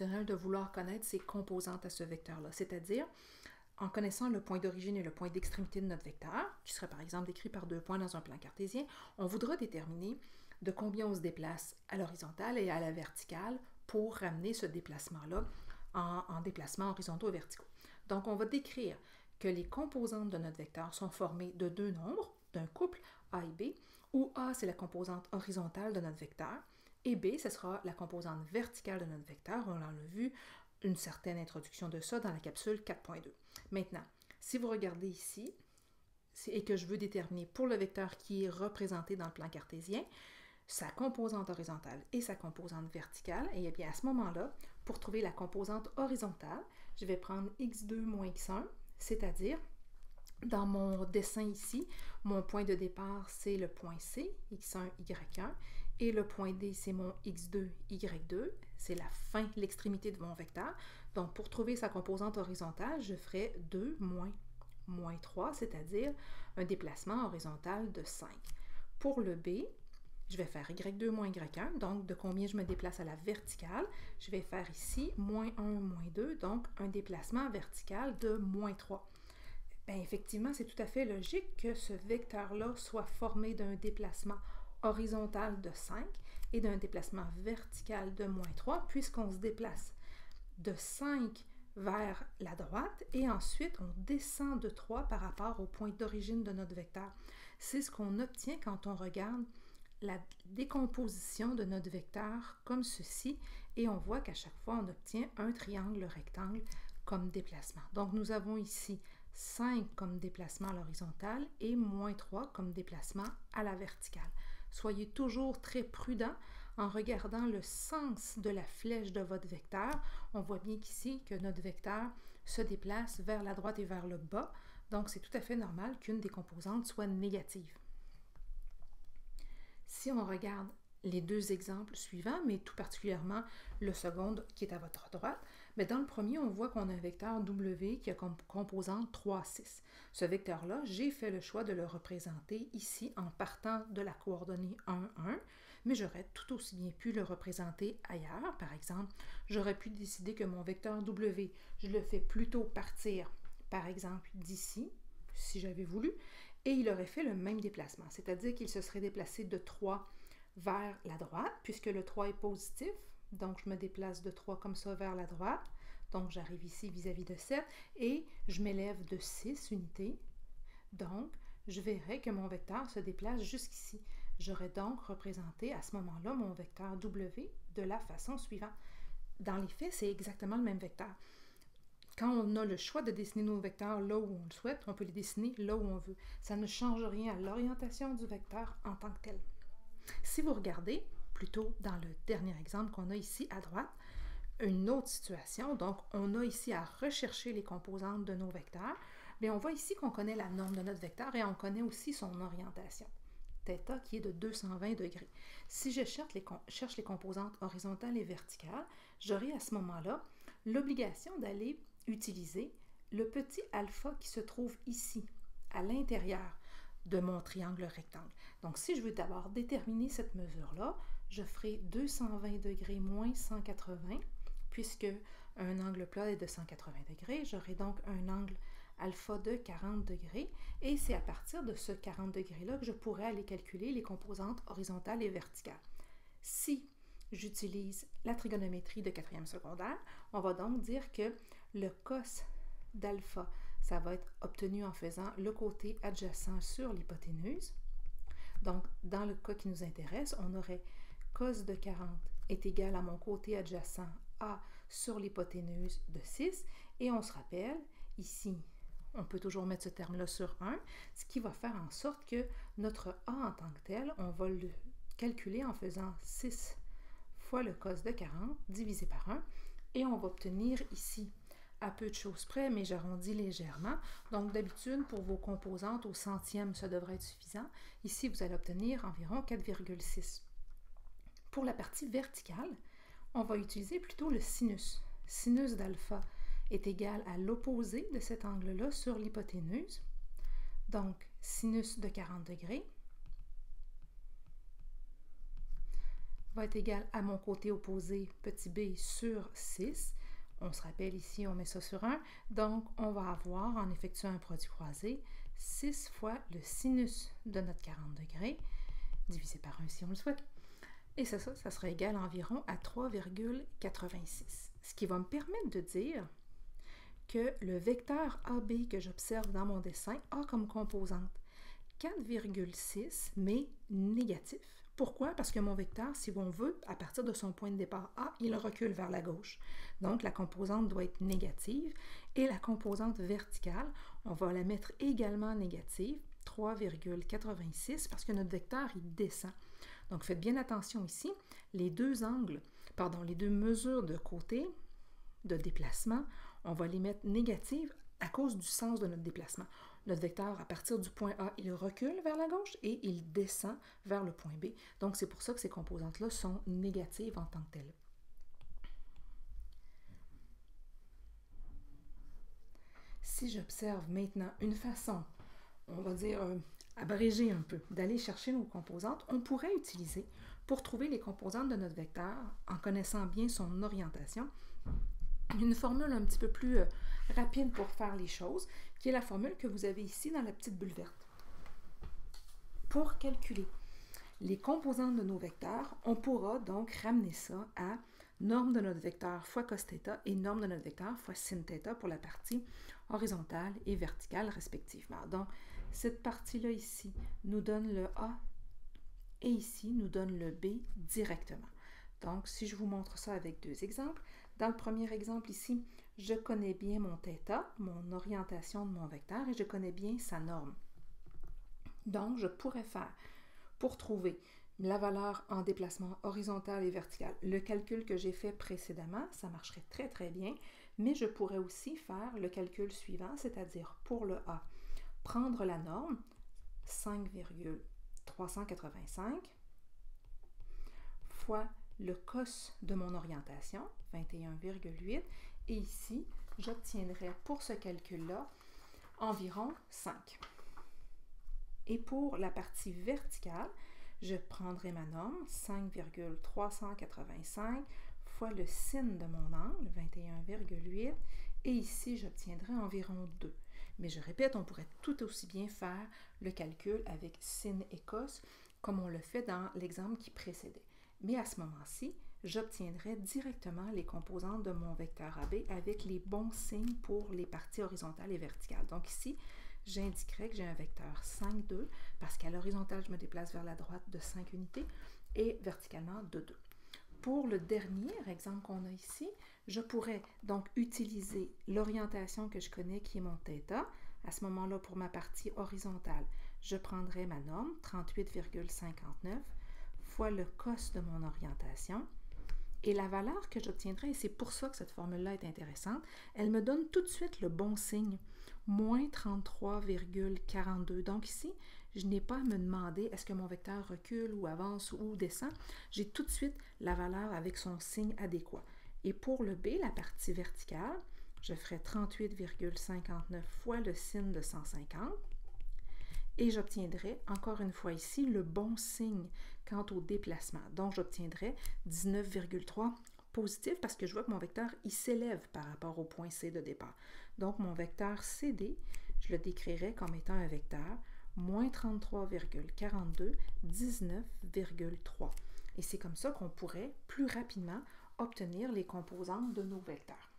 optionnel de vouloir connaître ses composantes à ce vecteur-là, c'est-à-dire en connaissant le point d'origine et le point d'extrémité de notre vecteur, qui serait par exemple décrit par 2 points dans un plan cartésien, on voudra déterminer de combien on se déplace à l'horizontale et à la verticale pour ramener ce déplacement-là en déplacement horizontaux et verticaux. Donc, on va décrire que les composantes de notre vecteur sont formées de 2 nombres, d'un couple A et B, où A, c'est la composante horizontale de notre vecteur, et B, ce sera la composante verticale de notre vecteur. On l'a vu, une certaine introduction de ça dans la capsule 4.2. Maintenant, si vous regardez ici, et que je veux déterminer pour le vecteur qui est représenté dans le plan cartésien, sa composante horizontale et sa composante verticale, et bien à ce moment-là, pour trouver la composante horizontale, je vais prendre x2 moins x1, c'est-à-dire, dans mon dessin ici, mon point de départ, c'est le point C, x1, y1, et le point D, c'est mon x2, y2, c'est la fin, l'extrémité de mon vecteur. Donc, pour trouver sa composante horizontale, je ferai 2 moins 3, c'est-à-dire un déplacement horizontal de 5. Pour le B, je vais faire y2 moins y1, donc de combien je me déplace à la verticale. Je vais faire ici moins 1, moins 2, donc un déplacement vertical de moins 3. Bien, effectivement, c'est tout à fait logique que ce vecteur-là soit formé d'un déplacement horizontal de 5 et d'un déplacement vertical de moins 3, puisqu'on se déplace de 5 vers la droite et ensuite on descend de 3 par rapport au point d'origine de notre vecteur. C'est ce qu'on obtient quand on regarde la décomposition de notre vecteur comme ceci et on voit qu'à chaque fois on obtient un triangle rectangle comme déplacement. Donc nous avons ici 5 comme déplacement à l'horizontale et moins 3 comme déplacement à la verticale. Soyez toujours très prudent en regardant le sens de la flèche de votre vecteur. On voit bien qu'ici que notre vecteur se déplace vers la droite et vers le bas. Donc, c'est tout à fait normal qu'une des composantes soit négative. Si on regarde les 2 exemples suivants, mais tout particulièrement le second qui est à votre droite, mais dans le premier, on voit qu'on a un vecteur W qui a comme composante 3, 6. Ce vecteur-là, j'ai fait le choix de le représenter ici en partant de la coordonnée 1, 1, mais j'aurais tout aussi bien pu le représenter ailleurs. Par exemple, j'aurais pu décider que mon vecteur W, je le fais plutôt partir, par exemple, d'ici, si j'avais voulu, et il aurait fait le même déplacement, c'est-à-dire qu'il se serait déplacé de 3 vers la droite, puisque le 3 est positif, donc je me déplace de 3 comme ça vers la droite, donc j'arrive ici vis-à-vis de 7, et je m'élève de 6 unités, donc je verrai que mon vecteur se déplace jusqu'ici. J'aurais donc représenté à ce moment-là mon vecteur W de la façon suivante. Dans les faits, c'est exactement le même vecteur. Quand on a le choix de dessiner nos vecteurs là où on le souhaite, on peut les dessiner là où on veut. Ça ne change rien à l'orientation du vecteur en tant que tel. Si vous regardez, plutôt dans le dernier exemple qu'on a ici à droite, une autre situation, donc on a ici à rechercher les composantes de nos vecteurs, bien on voit ici qu'on connaît la norme de notre vecteur et on connaît aussi son orientation, θ qui est de 220 degrés. Si je cherche les composantes horizontales et verticales, j'aurai à ce moment-là l'obligation d'aller utiliser le petit alpha qui se trouve ici, à l'intérieur de mon triangle rectangle. Donc, si je veux d'abord déterminer cette mesure-là, je ferai 220 degrés moins 180, puisque un angle plat est de 180 degrés. J'aurai donc un angle alpha de 40 degrés, et c'est à partir de ce 40 degrés-là que je pourrais aller calculer les composantes horizontales et verticales. Si j'utilise la trigonométrie de 4e secondaire, on va donc dire que le cos d'alpha, ça va être obtenu en faisant le côté adjacent sur l'hypoténuse. Donc, dans le cas qui nous intéresse, on aurait cos de 40 est égal à mon côté adjacent A sur l'hypoténuse de 6. Et on se rappelle, ici, on peut toujours mettre ce terme-là sur 1, ce qui va faire en sorte que notre A en tant que tel, on va le calculer en faisant 6 fois le cos de 40 divisé par 1. Et on va obtenir ici, à peu de choses près, mais j'arrondis légèrement. Donc, d'habitude, pour vos composantes au centième, ça devrait être suffisant. Ici, vous allez obtenir environ 4,6. Pour la partie verticale, on va utiliser plutôt le sinus. Sinus d'alpha est égal à l'opposé de cet angle-là sur l'hypoténuse. Donc, sinus de 40 degrés va être égal à mon côté opposé, petit b sur 6. On se rappelle ici, on met ça sur 1. Donc, on va avoir, en effectuant un produit croisé, 6 fois le sinus de notre 40 degrés, divisé par 1 si on le souhaite. Et ça sera égal environ à 3,86. Ce qui va me permettre de dire que le vecteur AB que j'observe dans mon dessin a comme composante 4,6, mais négatif. Pourquoi? Parce que mon vecteur, si on veut, à partir de son point de départ A, il recule vers la gauche. Donc, la composante doit être négative. Et la composante verticale, on va la mettre également négative, 3,86, parce que notre vecteur, il descend. Donc, faites bien attention ici. Les deux mesures de côté, de déplacement, on va les mettre négatives à cause du sens de notre déplacement. Notre vecteur, à partir du point A, il recule vers la gauche et il descend vers le point B. Donc, c'est pour ça que ces composantes-là sont négatives en tant que telles. Si j'observe maintenant une façon, on va dire abrégée un peu, d'aller chercher nos composantes, on pourrait utiliser, pour trouver les composantes de notre vecteur, en connaissant bien son orientation, une formule un petit peu plus rapide pour faire les choses, qui est la formule que vous avez ici dans la petite bulle verte. Pour calculer les composantes de nos vecteurs, on pourra donc ramener ça à norme de notre vecteur fois cos θ et norme de notre vecteur fois sin θ pour la partie horizontale et verticale respectivement. Donc, cette partie-là ici nous donne le A et ici nous donne le B directement. Donc, si je vous montre ça avec deux exemples, dans le premier exemple ici, je connais bien mon θ, mon orientation de mon vecteur, et je connais bien sa norme. Donc, je pourrais faire, pour trouver la valeur en déplacement horizontal et vertical, le calcul que j'ai fait précédemment, ça marcherait très très bien, mais je pourrais aussi faire le calcul suivant, c'est-à-dire pour le A, prendre la norme, 5,385, fois le cos de mon orientation, 21,8, et ici, j'obtiendrai pour ce calcul-là environ 5. Et pour la partie verticale, je prendrai ma norme, 5,385 fois le sin de mon angle, 21,8, et ici, j'obtiendrai environ 2. Mais je répète, on pourrait tout aussi bien faire le calcul avec sin et cos, comme on le fait dans l'exemple qui précédait. Mais à ce moment-ci, j'obtiendrai directement les composantes de mon vecteur AB avec les bons signes pour les parties horizontales et verticales. Donc ici, j'indiquerai que j'ai un vecteur 5, 2, parce qu'à l'horizontale, je me déplace vers la droite de 5 unités et verticalement de 2. Pour le dernier exemple qu'on a ici, je pourrais donc utiliser l'orientation que je connais qui est mon θ. À ce moment-là, pour ma partie horizontale, je prendrai ma norme, 38,59, fois le cos de mon orientation. Et la valeur que j'obtiendrai, et c'est pour ça que cette formule-là est intéressante, elle me donne tout de suite le bon signe, moins 33,42. Donc ici, je n'ai pas à me demander est-ce que mon vecteur recule ou avance ou descend. J'ai tout de suite la valeur avec son signe adéquat. Et pour le B, la partie verticale, je ferai 38,59 fois le sin de 150. Et j'obtiendrai, encore une fois ici, le bon signe quant au déplacement. Donc, j'obtiendrai 19,3 positif parce que je vois que mon vecteur, il s'élève par rapport au point C de départ. Donc, mon vecteur CD, je le décrirai comme étant un vecteur moins 33,42, 19,3. Et c'est comme ça qu'on pourrait plus rapidement obtenir les composantes de nos vecteurs.